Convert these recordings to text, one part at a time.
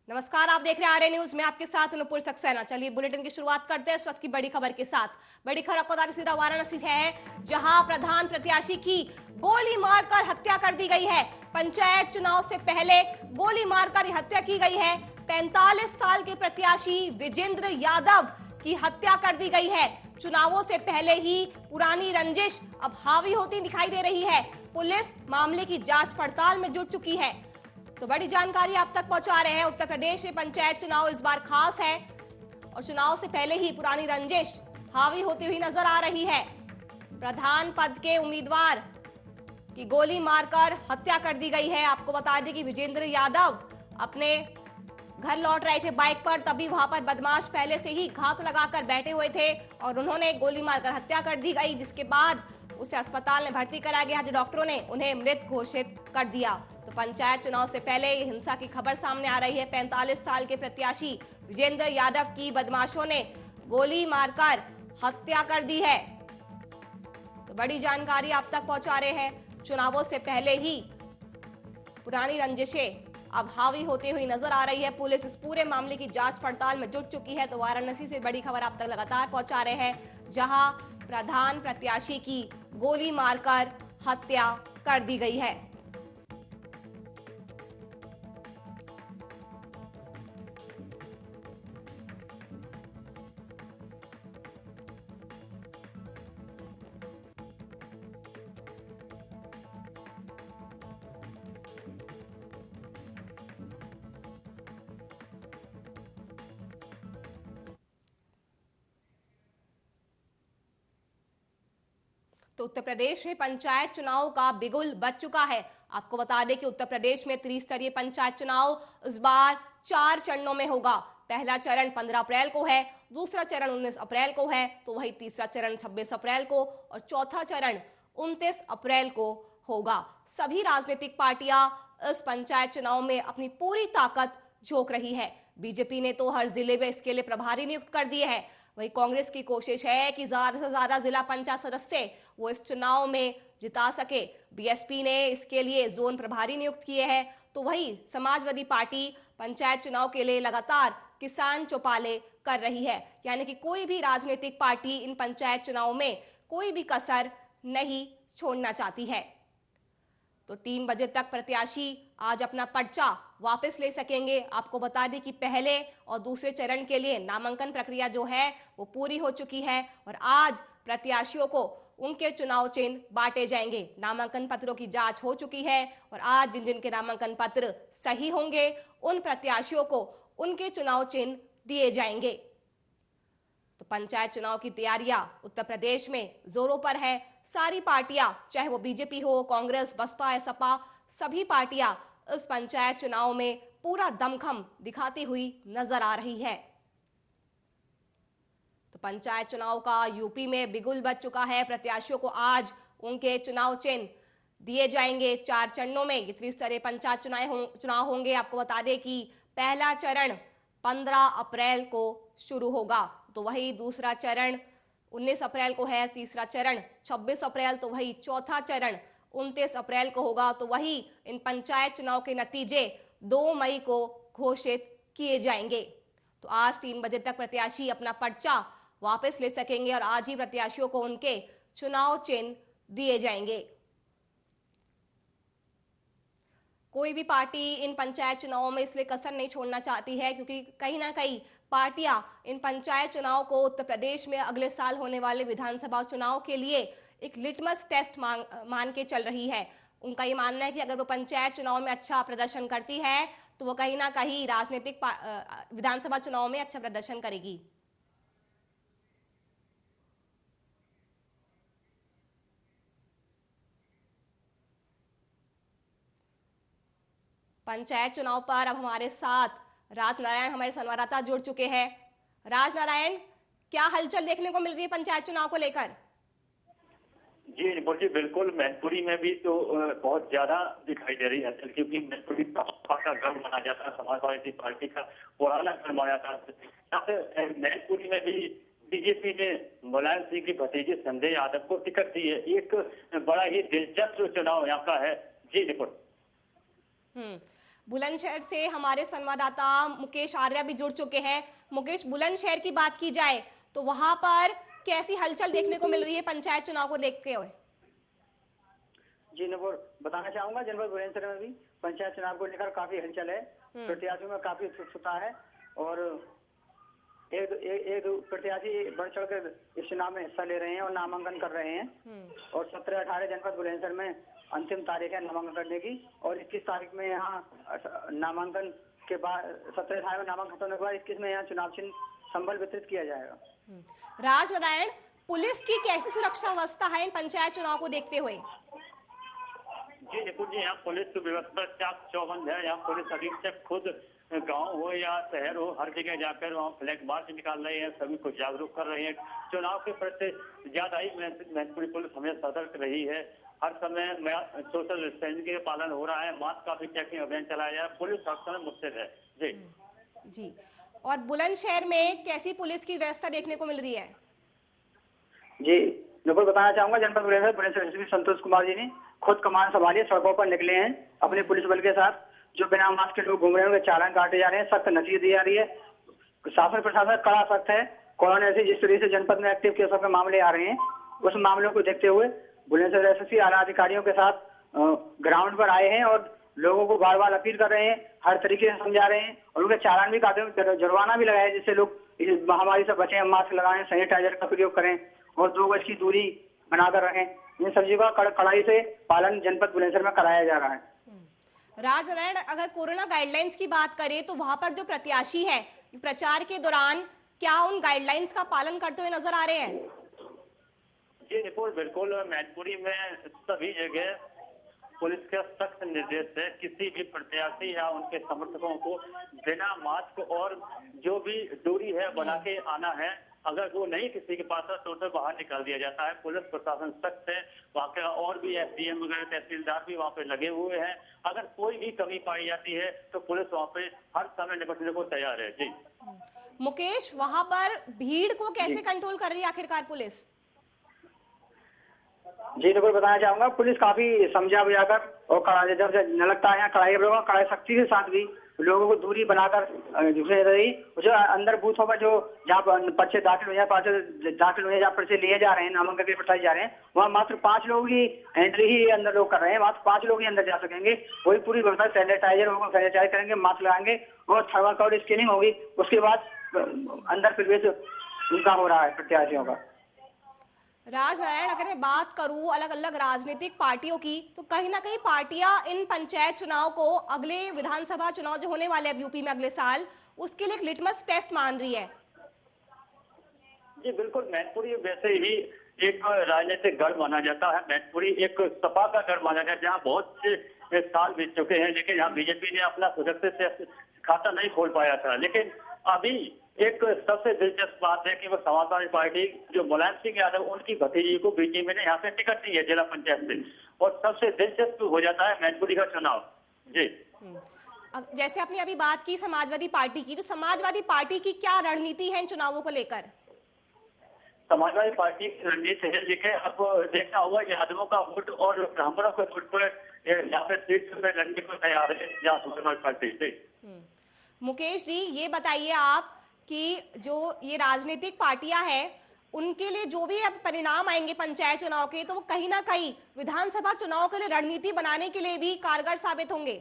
नमस्कार, आप देख रहे हैं आर्य न्यूज में आपके साथ नुपुर सक्सेना। चलिए बुलेटिन की शुरुआत करते हैं इस वक्त की बड़ी खबर के साथ। बड़ी खबर आपको बता दें सीधा वाराणसी से है, जहां प्रधान प्रत्याशी की गोली मारकर हत्या कर दी गई है। पंचायत चुनाव से पहले गोली मारकर हत्या की गई है। 45 साल के प्रत्याशी विजेंद्र यादव की हत्या कर दी गई है। चुनावों से पहले ही पुरानी रंजिश अब हावी होती दिखाई दे रही है। पुलिस मामले की जांच पड़ताल में जुट चुकी है। तो बड़ी जानकारी आप तक पहुंचा रहे हैं। उत्तर प्रदेश में पंचायत चुनाव इस बार खास है और चुनाव से पहले ही पुरानी रंजिश हावी होती हुई नजर आ रही है। प्रधान पद के उम्मीदवार की गोली मारकर हत्या कर दी गई है। आपको बता दें कि विजेंद्र यादव अपने घर लौट रहे थे बाइक पर, तभी वहां पर बदमाश पहले से ही घात लगाकर बैठे हुए थे और उन्होंने गोली मारकर हत्या कर दी गई, जिसके बाद उसे अस्पताल में भर्ती कराया गया, जहां डॉक्टरों ने उन्हें मृत घोषित कर दिया। तो पंचायत चुनाव से पहले हिंसा की खबर सामने आ रही है। 45 साल के प्रत्याशी विजेंद्र यादव की बदमाशों ने गोली मारकर हत्या कर दी है। तो बड़ी जानकारी आप तक पहुंचा रहे हैं। चुनावों से पहले ही पुरानी रंजिशें अब हावी होती हुई नजर आ रही है। पुलिस इस पूरे मामले की जांच पड़ताल में जुट चुकी है। तो वाराणसी से बड़ी खबर आप तक लगातार पहुंचा रहे हैं, जहां प्रधान प्रत्याशी की गोली मारकर हत्या कर दी गई है। तो उत्तर प्रदेश में पंचायत चुनाव का बिगुल बज चुका है। आपको बता दें कि उत्तर प्रदेश में त्रिस्तरीय पंचायत चुनाव इस बार 4 चरणों में होगा। पहला चरण 15 अप्रैल को है, दूसरा चरण 19 अप्रैल को है, तो वही तीसरा चरण 26 अप्रैल को और चौथा चरण 29 अप्रैल को होगा। सभी राजनीतिक पार्टियां इस पंचायत चुनाव में अपनी पूरी ताकत झोंक रही है। बीजेपी ने तो हर जिले में इसके लिए प्रभारी नियुक्त कर दिए हैं। वही कांग्रेस की कोशिश है कि ज्यादा से ज्यादा जिला पंचायत सदस्य वो इस चुनाव में जिता सके। बीएसपी ने इसके लिए जोन प्रभारी नियुक्त किए हैं। तो वही समाजवादी पार्टी पंचायत चुनाव के लिए लगातार किसान चौपाले कर रही है, यानी कि कोई भी राजनीतिक पार्टी इन पंचायत चुनाव में कोई भी कसर नहीं छोड़ना चाहती है। तो 3 बजे तक प्रत्याशी आज अपना पर्चा वापस ले सकेंगे। आपको बता दें कि पहले और दूसरे चरण के लिए नामांकन प्रक्रिया जो है वो पूरी हो चुकी है और आज प्रत्याशियों को उनके चुनाव चिन्ह बांटे जाएंगे। नामांकन पत्रों की जांच हो चुकी है और आज जिन जिन के नामांकन पत्र सही होंगे उन प्रत्याशियों को उनके चुनाव चिन्ह दिए जाएंगे। तो पंचायत चुनाव की तैयारियां उत्तर प्रदेश में जोरों पर है। सारी पार्टियां, चाहे वो बीजेपी हो, कांग्रेस, बसपा या सपा, सभी पार्टियां इस पंचायत चुनाव में पूरा दमखम दिखाती हुई नजर आ रही है। तो पंचायत चुनाव का यूपी में बिगुल बज चुका है। प्रत्याशियों को आज उनके चुनाव चिन्ह दिए जाएंगे। 4 चरणों में ये त्रिस्तरीय पंचायत चुनाव होंगे। आपको बता दें कि पहला चरण 15 अप्रैल को शुरू होगा, तो वही दूसरा चरण 19 अप्रैल को है, तीसरा चरण 26 अप्रैल, तो वही चौथा चरण 29 अप्रैल को होगा। तो वही इन पंचायत चुनाव के नतीजे 2 मई को घोषित किए जाएंगे। तो आज 3 बजे तक प्रत्याशी अपना पर्चा वापस ले सकेंगे और आज ही प्रत्याशियों को उनके चुनाव चिन्ह दिए जाएंगे। कोई भी पार्टी इन पंचायत चुनावों में इसलिए कसर नहीं छोड़ना चाहती है क्योंकि कहीं ना कहीं पार्टियां इन पंचायत चुनाव को उत्तर प्रदेश में अगले साल होने वाले विधानसभा चुनाव के लिए एक लिटमस टेस्ट मान के चल रही है। उनका ये मानना है कि अगर वो पंचायत चुनाव में अच्छा प्रदर्शन करती है तो वो कहीं ना कहीं राजनीतिक विधानसभा चुनाव में अच्छा प्रदर्शन करेगी। पंचायत चुनाव पर अब हमारे साथ राजनारायण हमारे संवाददाता जुड़ चुके हैं। राजनारायण, क्या हलचल देखने को मिल रही है पंचायत चुनाव को लेकर? जी निपुण जी, बिल्कुल मैनपुरी में भी तो बहुत ज्यादा दिखाई दे रही है हलचल, क्योंकि मैनपुरी भाजपा का गढ़ माना जाता है, समाजवादी पार्टी का पुराना गढ़ माना जाता है। मैनपुरी में भी बीजेपी ने मुलायम सिंह की भतीजे संजय यादव को टिकट दी है। एक बड़ा ही दिलचस्प चुनाव यहाँ का है। जी निपुण। बुलंदशहर से हमारे संवाददाता मुकेश आर्या भी जुड़ चुके हैं। मुकेश, बुलंदशहर की बात की जाए तो वहां पर कैसी हलचल देखने को मिल रही है पंचायत चुनाव को देखते हुए? जी नूपुर, बताना चाहूंगा जनपद बुलंदशहर में भी पंचायत चुनाव को लेकर काफी हलचल है। प्रत्याशियों में काफी उत्सुकता है और एक प्रत्याशी बढ़ चढ़कर इस चुनाव में हिस्सा ले रहे हैं और नामांकन कर रहे हैं। और 17-18 जनपद बुलंदशहर में अंतिम तारीख है नामांकन करने की और 21 तारीख में यहाँ नामांकन के बाद 17-18 में नामांकन खत्म होने के बाद 21 में यहाँ चुनाव चिन्ह संबल वितरित किया जाएगा। राजनारायण, पुलिस की कैसी सुरक्षा व्यवस्था है इन पंचायत चुनाव को देखते हुए? जी निपुण जी, यहाँ पुलिस व्यवस्था चाक चौबंद है। यहाँ पुलिस अधीक्षक खुद गांव हो या शहर हो हर जगह जाकर वहाँ फ्लैग मार्च निकाल रहे हैं, सभी को जागरूक कर रहे हैं। चुनाव के प्रति ज्यादा ही मैनपुरी पुलिस हमें सतर्क रही है। हर समय सोशल डिस्टेंसिंग का पालन हो रहा है, मास्क का भी चेकिंग अभियान चलाया जा रहा है। पुलिस हर समय मुस्तैद है। जी, और बुलंदशहर में कैसी पुलिस की व्यवस्था देखने को मिल रही है? जी नूपुर, बताना चाहूंगा जनपद बुलंदशहर एसपी संतोष कुमार जी ने खुद कमान संभालिए, सड़कों पर निकले हैं अपने पुलिस बल के साथ। जो बिना मास्क के लोग घूम रहे हैं उनके चालान काटे जा रहे हैं, सख्त नसीहत दी जा रही है। शासन प्रशासन कड़ा सख्त है। कोरोना से जिस तरीके से जनपद में एक्टिव केसों के मामले आ रहे हैं, उस मामलों को देखते हुए बुलंदशहर एसएसपी आला अधिकारियों के साथ ग्राउंड पर आए हैं और लोगों को बार बार अपील कर रहे हैं, हर तरीके से समझा रहे हैं और उनके चालान भी काटे, जुर्माना भी लगाया जिससे लोग इस महामारी से बचें, मास्क लगाएं, सैनिटाइजर का प्रयोग करें और 2 गज की दूरी बनाकर रखें। इन सब चीजों का कड़ाई से पालन जनपद बुलंदशहर में कराया जा रहा है। राजनारायण, अगर कोरोना गाइडलाइंस की बात करें तो वहां पर जो प्रत्याशी है प्रचार के दौरान क्या उन गाइडलाइंस का पालन करते हुए नजर आ रहे हैं? जी निपुण, बिल्कुल। मैनपुरी में सभी जगह पुलिस का सख्त निर्देश है, किसी भी प्रत्याशी या उनके समर्थकों को बिना मास्क और जो भी दूरी है बना के आना है। अगर वो नहीं किसी के पास है तो उसे बाहर निकाल दिया जाता है। पुलिस प्रशासन सख्त है। वहाँ के और भी एसडीएम वगैरह तहसीलदार भी वहाँ पे लगे हुए हैं। अगर कोई भी कमी पाई जाती है तो पुलिस वहाँ पे हर समय निपटने को तैयार है। जी मुकेश, वहाँ पर भीड़ को कैसे कंट्रोल कर रही है आखिरकार पुलिस? जी बिल्कुल, बताना चाहूंगा पुलिस काफी समझा बुझाकर और जब न लगता है कड़ाई सख्ती के साथ भी लोगों को दूरी बनाकर रही। जो अंदर बूथों पर जो जहाँ पर्चे दाखिल हुए जहाँ पर्चे लिए जा रहे हैं, नामांकन के पर्चे जा रहे हैं, वहाँ मात्र 5 लोग ही एंट्री ही अंदर लोग कर रहे हैं। मात्र 5 लोग ही अंदर जा सकेंगे। वही पूरी व्यवस्था सैनिटाइजर होगा, सैनिटाइज करेंगे, मास्क लगाएंगे और थर्मल स्कैनिंग होगी। उसके बाद अंदर प्रवेश उनका हो रहा है प्रत्याशियों का। राजनारायण, अगर मैं बात करूं अलग अलग राजनीतिक पार्टियों की तो कहीं ना कहीं पार्टियां इन पंचायत चुनाव को अगले विधानसभा चुनाव जो होने वाले हैं यूपी में अगले साल, उसके लिए एक लिटमस टेस्ट मान रही है। जी बिल्कुल, मैनपुरी वैसे ही एक राजनीतिक गढ़ माना जाता है। मैनपुरी एक सपा का गढ़ माना जाता है जहाँ बहुत से साल बीत चुके हैं, लेकिन यहाँ बीजेपी ने अपना सुरक्षित से खाता नहीं खोल पाया था। लेकिन अभी एक सबसे दिलचस्प बात है कि वो समाजवादी पार्टी जो मुलायम सिंह यादव उनकी भतीजी को बीजेपी ने यहाँ से टिकट दी है जिला पंचायत से, और सबसे दिलचस्प हो जाता है मैनपुरी का चुनाव। जी जैसे आपने अभी बात की समाजवादी पार्टी की, तो समाजवादी पार्टी की क्या रणनीति है इन चुनावों को लेकर? समाजवादी पार्टी की रणनीति है, देखिए अब देखना होगा यादवों का वोट और ब्राह्मणों के वोट पर यहाँ पे सीट पे लड़ने को तैयार है यहाँ समाजवादी पार्टी से। मुकेश जी, ये बताइए आप कि जो ये राजनीतिक पार्टियां हैं उनके लिए जो भी अब परिणाम आएंगे पंचायत चुनाव के, तो वो कहीं ना कहीं विधानसभा चुनाव के लिए रणनीति बनाने के लिए भी कारगर साबित होंगे।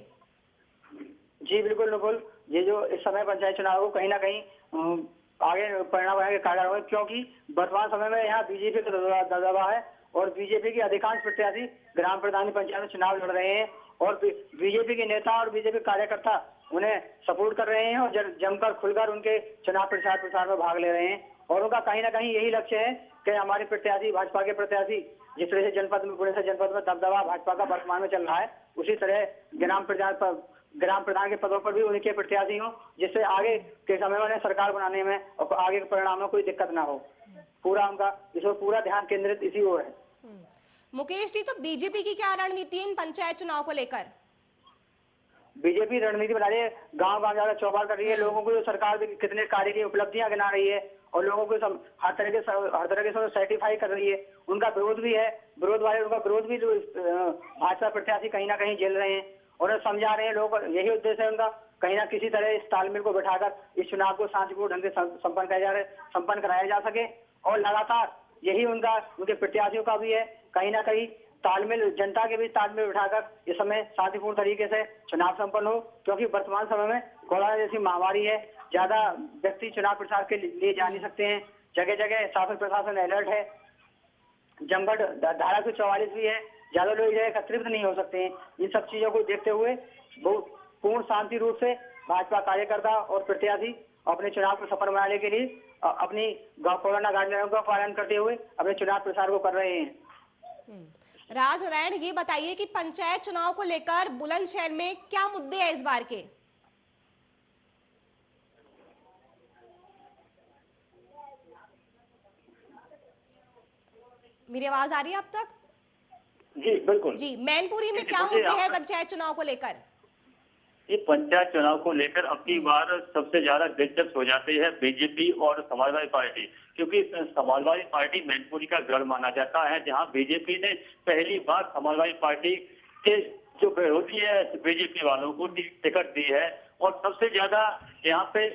जी बिल्कुल बिल्कुल, ये जो इस समय पंचायत चुनाव को कहीं ना कहीं आगे परिणाम आएंगे, कारगर होंगे, क्योंकि वर्तमान समय में यहाँ बीजेपी का दबदबा है और बीजेपी के अधिकांश प्रत्याशी ग्राम प्रधान पंचायत में चुनाव लड़ रहे हैं और बीजेपी के नेता और बीजेपी कार्यकर्ता उन्हें सपोर्ट कर रहे हैं और जमकर खुलकर उनके चुनाव प्रचार में भाग ले रहे हैं। और उनका कहीं ना कहीं यही लक्ष्य है कि हमारे प्रत्याशी, भाजपा के प्रत्याशी, जिस तरह से जनपद में दबदबा भाजपा का वर्तमान में चल रहा है, उसी तरह ग्राम प्रधान के पदों पर भी उनके प्रत्याशी हों, जिससे आगे के समय में सरकार बनाने में और आगे के परिणाम में कोई दिक्कत ना हो। पूरा उनका इसमें पूरा ध्यान केंद्रित इसी ओर है। मुकेश जी, तो बीजेपी की क्या रणनीति इन पंचायत चुनाव को लेकर? बीजेपी रणनीति बना रही है, गांव गांव जाकर चौपाल कर रही है, लोगों को सरकार कितने कार्य की उपलब्धियां गिना रही है और लोगों को हर तरह से सर्टिफाई कर रही है। उनका विरोध भी है, विरोध भी भाजपा प्रत्याशी कहीं ना कहीं झेल रहे हैं उन्हें समझा रहे हैं लोग। यही उद्देश्य है उनका, कहीं ना किसी तरह इस तालमेल को बैठाकर इस चुनाव को शांतिपूर्ण ढंग से संपन्न कराया जा सके। और लगातार यही उनके प्रत्याशियों का भी है, कहीं ना कहीं तालमेल, जनता के बीच तालमेल बिठाकर इस समय शांतिपूर्ण तरीके से चुनाव संपन्न हो, क्योंकि वर्तमान समय में कोरोना जैसी महामारी है, ज्यादा व्यक्ति चुनाव प्रचार के लिए जा नहीं सकते हैं। जगह जगह शासन प्रशासन अलर्ट है, जमघट धारा 144 भी है, ज्यादा लोग एकत्रित नहीं हो सकते हैं। इन सब चीजों को देखते हुए बहुत पूर्ण शांति रूप से भाजपा कार्यकर्ता और प्रत्याशी अपने चुनाव को सफल बनाने के लिए अपनी कोरोना गाइडलाइनों का पालन करते हुए अपने चुनाव प्रचार को कर रहे हैं। राजनारायण, ये बताइए कि पंचायत चुनाव को लेकर बुलंदशहर में क्या मुद्दे हैं इस बार के? मेरी आवाज आ रही है अब तक? जी बिल्कुल जी, मैनपुरी में क्या मुद्दे हैं पंचायत चुनाव को लेकर? ये पंचायत चुनाव को लेकर अब की बार सबसे ज्यादा दिलचस्प हो जाती है बीजेपी और समाजवादी पार्टी, क्योंकि समाजवादी पार्टी मैनपुरी का गढ़ माना जाता है, जहां बीजेपी ने पहली बार समाजवादी पार्टी के जो विरोधी है बीजेपी वालों को टिकट दी है। और सबसे ज्यादा यहाँ पे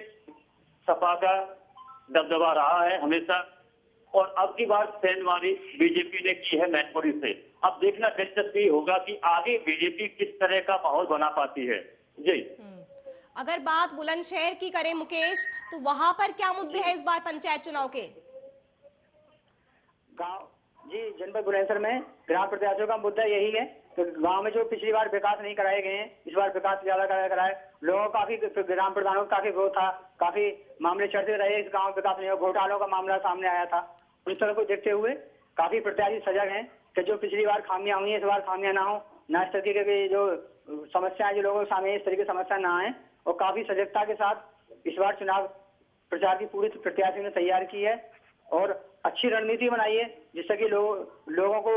सपा का दबदबा रहा है हमेशा, और अब की बार सेंधमारी बीजेपी ने की है मैनपुरी से। अब देखना दिलचस्प होगा कि आगे बीजेपी किस तरह का माहौल बना पाती है। जी, अगर बात बुलंदशहर की करें मुकेश, तो वहां पर क्या मुद्दे हैं इस बार पंचायत चुनाव के? गांव जी, जनपद बुलंदशहर में ग्राम प्रत्याशियों का मुद्दा यही है कि गांव में जो पिछली बार विकास नहीं कराए गए हैं, इस बार विकास ज्यादा कराए। लोगों का काफी, ग्राम प्रधानों का काफी विरोध था, काफी मामले चलते रहे, इस गांव विकास नहीं हो, घोटालों का मामला सामने आया था। उस तरह को देखते हुए काफी प्रत्याशी सजग हैं कि जो पिछली बार खामियां हुई है इस बार खामियां ना हो, ना इस तरीके की जो समस्याएं जो लोगों के सामने इस तरीके की समस्या ना आए। और काफी सजगता के साथ इस बार चुनाव प्रचार की पूरी प्रत्याशी ने तैयार की है और अच्छी रणनीति बनाई है, जिससे कि लोगों को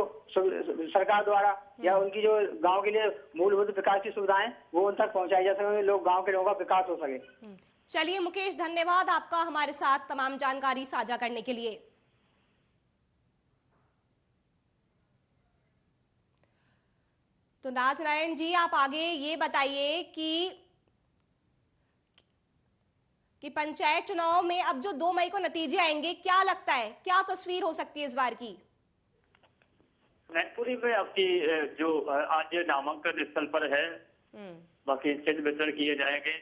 सरकार द्वारा या उनकी जो गांव के लिए मूलभूत विकास की सुविधाएं वो उन तक पहुंचाई जा सके, लोग गांव के लोगों का विकास हो सके। चलिए मुकेश, धन्यवाद आपका हमारे साथ तमाम जानकारी साझा करने के लिए। तो राजनारायण जी, आप आगे ये बताइए कि पंचायत चुनाव में अब जो 2 मई को नतीजे आएंगे, क्या लगता है, क्या तस्वीर हो सकती है इस बार की? मैनपुरी में आपकी जो आज नामांकन स्थल पर है, बाकी चिन्ह वितरण किए जाएंगे,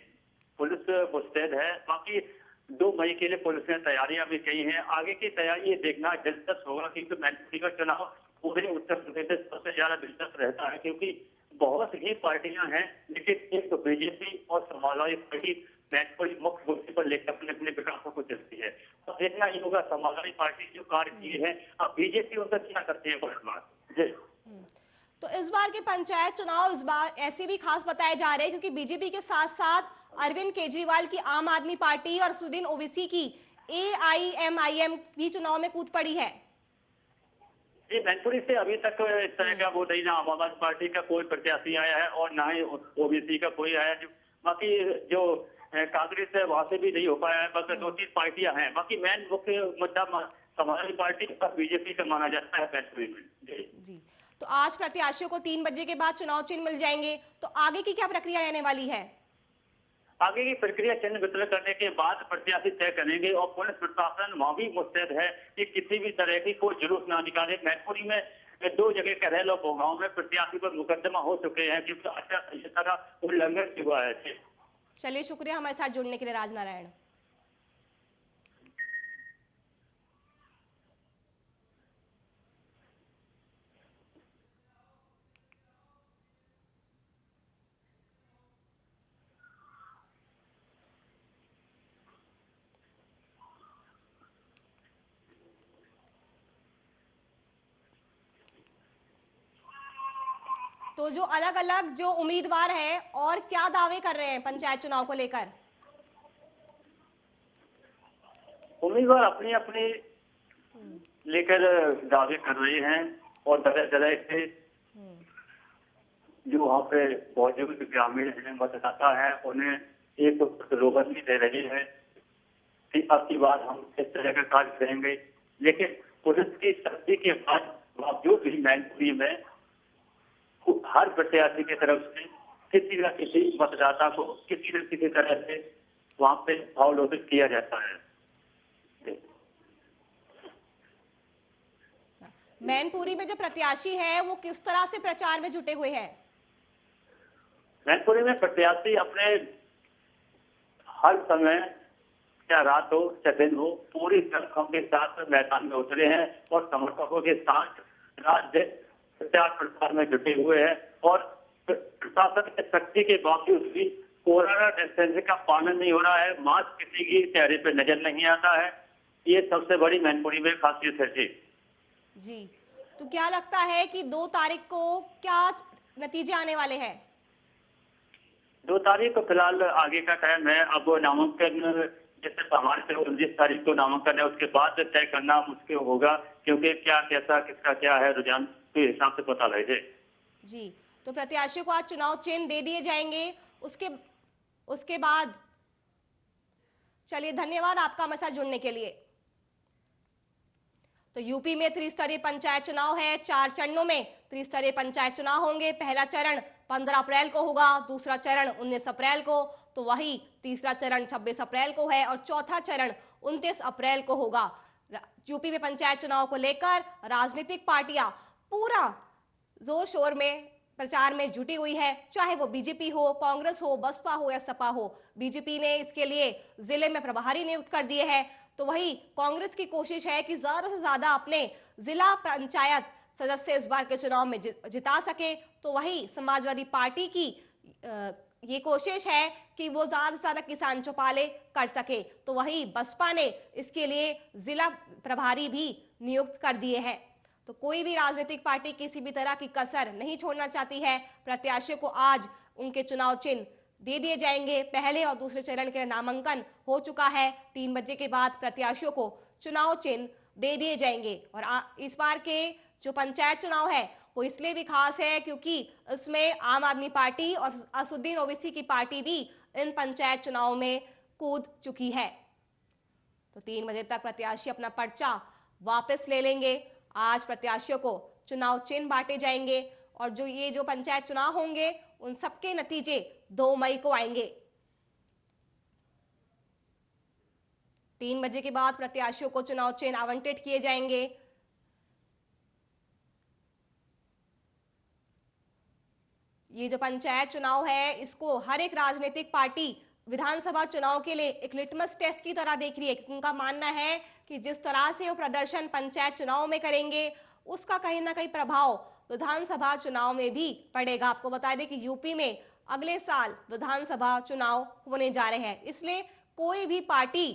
पुलिस मुस्तैद है। बाकी 2 मई के लिए पुलिस ने तैयारियां भी की हैं। आगे की तैयारी ये देखना दिलचस्प होगा, क्योंकि मैनपुरी का चुनाव पूरे उत्तर प्रदेश में सबसे ज्यादा दिलचस्प रहता है, क्योंकि बहुत ही पार्टियां हैं, लेकिन एक तो बीजेपी और समाजवादी पार्टी मैनपुरी मुख्य मुद्दे पर लेकर अपने अपने विकासों को चलती है। तो देखना ही होगा समाजवादी पार्टी जो कार्य किए हैं, अब बीजेपी उनका क्या करती है वर्तमान। जी, तो इस बार के पंचायत चुनाव इस बार ऐसे भी खास बताए जा रहे हैं, क्योंकि बीजेपी के साथ साथ अरविंद केजरीवाल की आम आदमी पार्टी और सुदीन ओवैसी की AIMIM भी चुनाव में कूद पड़ी है। जी, मैनपुरी से अभी तक इस तरह का वो नहीं, ना आम आदमी पार्टी का कोई प्रत्याशी आया है और ना ही ओबीसी का कोई आया है। बाकी जो कांग्रेस है वहां से भी नहीं हो पाया है, बस 2-3 पार्टियां हैं। बाकी मेन मुख्य मुद्दा समाजवादी पार्टी और बीजेपी का माना जाता है मैनपुरी में। जी, तो आज प्रत्याशियों को 3 बजे के बाद चुनाव चिन्ह मिल जाएंगे, तो आगे की क्या प्रक्रिया रहने वाली है? आगे की प्रक्रिया चिन्ह वितरण करने के बाद प्रत्याशी तय करेंगे, और पुलिस प्रशासन वहां भी मुस्तैद है कि किसी भी तरह की कोई जुलूस ना निकाले। मैनपुरी में 2 जगह करेल और गाँव में प्रत्याशी पर मुकदमा हो चुके हैं, क्योंकि आचार संहिता का उल्लंघन हुआ है। चलिए, शुक्रिया हमारे साथ जुड़ने के लिए राजनारायण। तो जो अलग अलग जो उम्मीदवार हैं और क्या दावे कर रहे हैं पंचायत चुनाव को लेकर? उम्मीदवार अपनी अपनी लेकर दावे कर रहे हैं, और तरह तरह से जो वहाँ पे मौजूद ग्रामीण हैं, मतदाता है, उन्हें एक प्रलोभन भी दे रही है कि अब की बार हम इस तरह का कार्य करेंगे। लेकिन पुलिस की सख्ती के बावजूद भी मैनपुरी में हर प्रत्याशी की तरफ से किसी न किसी मतदाता को किसी न किसी तरह से वहां पे अवलोकित किया जाता है। मैनपुरी में जो प्रत्याशी है वो किस तरह से प्रचार में जुटे हुए हैं? मैनपुरी में प्रत्याशी अपने हर समय, क्या रात हो चाहे दिन हो, पूरी ताकतों के साथ मैदान में उतरे हैं और समर्थकों के साथ रात दिन प्रचार प्रसार में जुटे हुए हैं। और प्रशासन के सख्ती के बावजूद भी कोरोना डिस्टेंसिंग का पालन नहीं हो रहा है, मास्क किसी की चेहरे पे नजर नहीं आता है। ये सबसे बड़ी मैनपुरी में खासियत है। जी, तो क्या लगता है कि 2 तारीख को क्या नतीजे आने वाले हैं? 2 तारीख को फिलहाल आगे का टाइम है। अब नामांकन जैसे हमारे से 29 तारीख को नामांकन है, उसके बाद तय करना मुश्किल होगा, क्योंकि क्या कैसा किसका क्या है रुझान के हिसाब से पता लगे। जी, तो प्रत्याशियों को आज चुनाव चिन्ह दे दिए जाएंगे। उसके बाद चलिए, धन्यवाद आपका हमारे साथ जुड़ने के लिए। तो यूपी में त्रिस्तरीय पंचायत चुनाव है। 4 चरणों में त्रिस्तरीय पंचायत चुनाव होंगे। पहला चरण 15 अप्रैल को होगा, दूसरा चरण 19 अप्रैल को, तो वही तीसरा चरण 26 अप्रैल को है और चौथा चरण 29 अप्रैल को होगा। यूपी में पंचायत चुनाव को लेकर राजनीतिक पार्टियां पूरा जोर शोर में प्रचार में जुटी हुई है, चाहे वो बीजेपी हो, कांग्रेस हो, बसपा हो या सपा हो। बीजेपी ने इसके लिए जिले में प्रभारी नियुक्त कर दिए हैं, तो वही कांग्रेस की कोशिश है कि ज्यादा से ज्यादा अपने जिला पंचायत सदस्य इस बार के चुनाव में जिता सके। तो वही समाजवादी पार्टी की ये कोशिश है कि वो ज्यादा से ज्यादा किसान चौपाले कर सके। तो वही बसपा ने इसके लिए जिला प्रभारी भी नियुक्त कर दिए हैं। तो कोई भी राजनीतिक पार्टी किसी भी तरह की कसर नहीं छोड़ना चाहती है। प्रत्याशियों को आज उनके चुनाव चिन्ह दे दिए जाएंगे। पहले और दूसरे चरण के नामांकन हो चुका है। 3 बजे के बाद प्रत्याशियों को चुनाव चिन्ह दे दिए जाएंगे। और इस बार के जो पंचायत चुनाव है वो इसलिए भी खास है क्योंकि इसमें आम आदमी पार्टी और असदुद्दीन ओवैसी की पार्टी भी इन पंचायत चुनाव में कूद चुकी है। तो 3 बजे तक प्रत्याशी अपना पर्चा वापस ले लेंगे। आज प्रत्याशियों को चुनाव चिन्ह बांटे जाएंगे और ये जो पंचायत चुनाव होंगे उन सबके नतीजे 2 मई को आएंगे। 3 बजे के बाद प्रत्याशियों को चुनाव चिन्ह आवंटित किए जाएंगे। ये जो पंचायत चुनाव है इसको हर एक राजनीतिक पार्टी विधानसभा चुनाव के लिए एक लिटमस टेस्ट की तरह देख रही है, क्योंकि उनका मानना है कि जिस तरह से वो प्रदर्शन पंचायत चुनाव में करेंगे उसका कहीं ना कहीं प्रभाव विधानसभा चुनाव में भी पड़ेगा। आपको बता दें कि यूपी में अगले साल विधानसभा चुनाव होने जा रहे हैं, इसलिए कोई भी पार्टी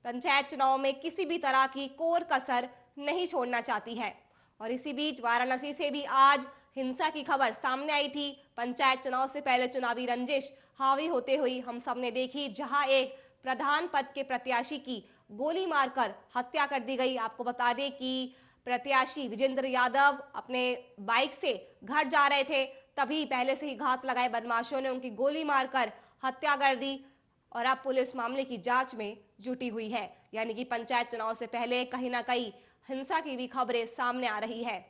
पंचायत चुनाव में किसी भी तरह की कोर कसर नहीं छोड़ना चाहती है। और इसी बीच वाराणसी से भी आज हिंसा की खबर सामने आई थी। पंचायत चुनाव से पहले चुनावी रंजिश हावी होते हुई हम सब ने देखी, जहां एक प्रधान पद के प्रत्याशी की गोली मारकर हत्या कर दी गई। आपको बता दें कि प्रत्याशी विजेंद्र यादव अपने बाइक से घर जा रहे थे, तभी पहले से ही घात लगाए बदमाशों ने उनकी गोली मारकर हत्या कर दी और अब पुलिस मामले की जांच में जुटी हुई है। यानी कि पंचायत चुनाव से पहले कहीं ना कहीं हिंसा की भी खबरें सामने आ रही है।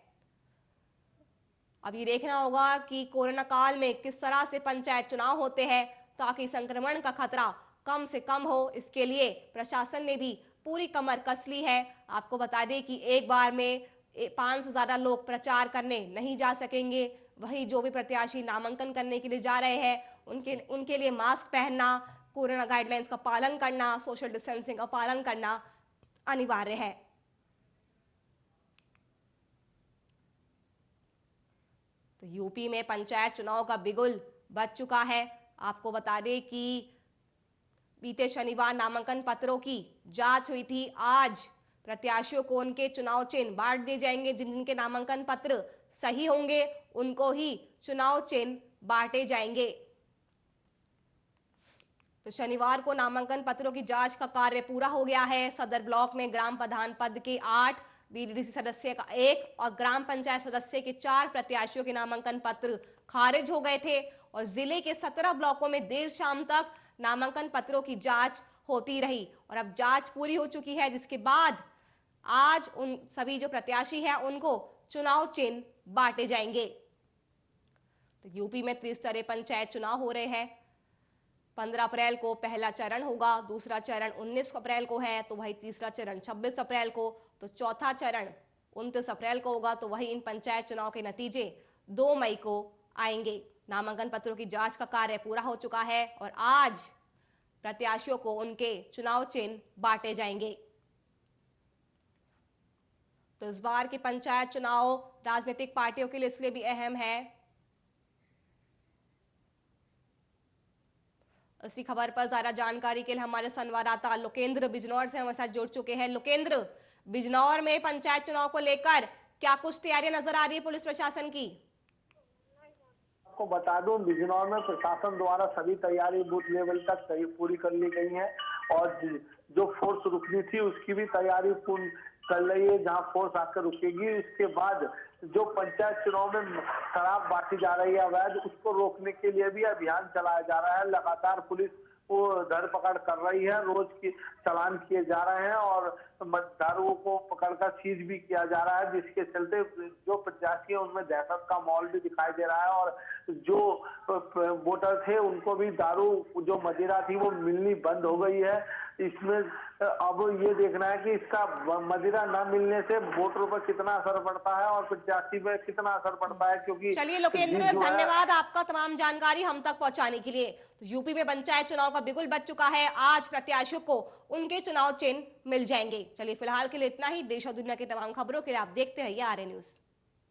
अब ये देखना होगा कि कोरोना काल में किस तरह से पंचायत चुनाव होते हैं ताकि संक्रमण का खतरा कम से कम हो। इसके लिए प्रशासन ने भी पूरी कमर कस ली है। आपको बता दें कि एक बार में 5 से ज्यादा लोग प्रचार करने नहीं जा सकेंगे। वही जो भी प्रत्याशी नामांकन करने के लिए जा रहे हैं उनके लिए मास्क पहनना, कोरोना गाइडलाइंस का पालन करना, सोशल डिस्टेंसिंग का पालन करना अनिवार्य है। तो यूपी में पंचायत चुनाव का बिगुल बज चुका है। आपको बता दें कि बीते शनिवार नामांकन पत्रों की जांच हुई थी। आज प्रत्याशियों को उनके चुनाव चिन्ह बांट दिए जाएंगे। जिन जिनके नामांकन पत्र सही होंगे उनको ही चुनाव चिन्ह बांटे जाएंगे। तो शनिवार को नामांकन पत्रों की जांच का कार्य पूरा हो गया है। सदर ब्लॉक में ग्राम प्रधान पद के 8, बीडीसी सदस्य का 1 और ग्राम पंचायत सदस्य के 4 प्रत्याशियों के नामांकन पत्र खारिज हो गए थे और जिले के 17 ब्लॉकों में देर शाम तक नामांकन पत्रों की जांच होती रही और अब जांच पूरी हो चुकी है, जिसके बाद आज उन सभी जो प्रत्याशी हैं उनको चुनाव चिन्ह बांटे जाएंगे। तो यूपी में त्रिस्तरीय पंचायत चुनाव हो रहे हैं। 15 अप्रैल को पहला चरण होगा, दूसरा चरण 19 अप्रैल को है, तो वही तीसरा चरण 26 अप्रैल को, तो चौथा चरण 29 अप्रैल को होगा। तो वही इन पंचायत चुनाव के नतीजे 2 मई को आएंगे। नामांकन पत्रों की जांच का कार्य पूरा हो चुका है और आज प्रत्याशियों को उनके चुनाव चिन्ह बांटे जाएंगे। तो इस बार के पंचायत चुनाव राजनीतिक पार्टियों के लिए इसलिए भी अहम है। इसी खबर पर ज्यादा जानकारी के लिए हमारे संवाददाता लोकेंद्र बिजनौर से हमारे साथ जुड़ चुके हैं। लोकेंद्र, बिजनौर में पंचायत चुनाव को लेकर क्या कुछ तैयारियां नजर आ रही है पुलिस प्रशासन की? आपको बता दूं, बिजनौर में प्रशासन द्वारा सभी तैयारी बूथ लेवल तक पूरी कर ली गई है और जो फोर्स रुकनी थी उसकी भी तैयारी पूर्ण कर रही है। जहां फोर्स आकर रुकेगी, उसके बाद जो पंचायत चुनाव में शराब बांटी जा रही है अवैध, उसको रोकने के लिए भी अभियान चलाया जा रहा है। लगातार पुलिस को धरपकड़ कर रही है, रोज की चालान किए जा रहे हैं और दारुओं को पकड़कर सीज भी किया जा रहा है, जिसके चलते जो प्रत्याशी है उनमें दहशत का माहौल भी दिखाई दे रहा है और जो वोटर थे उनको भी दारू जो मदिरा थी वो मिलनी बंद हो गई है। इसमें अब ये देखना है कि इसका मदिरा न मिलने से वोटरों पर कितना असर पड़ता है और प्रत्याशी पर कितना असर पड़ता है, क्योंकि चलिए लोकेंद्र, धन्यवाद आपका तमाम जानकारी हम तक पहुंचाने के लिए। तो यूपी में पंचायत चुनाव का बिगुल बज चुका है, आज प्रत्याशियों को उनके चुनाव चिन्ह मिल जाएंगे। चलिए फिलहाल के लिए इतना ही। देश और दुनिया की तमाम खबरों के लिए आप देखते रहिए आरए न्यूज।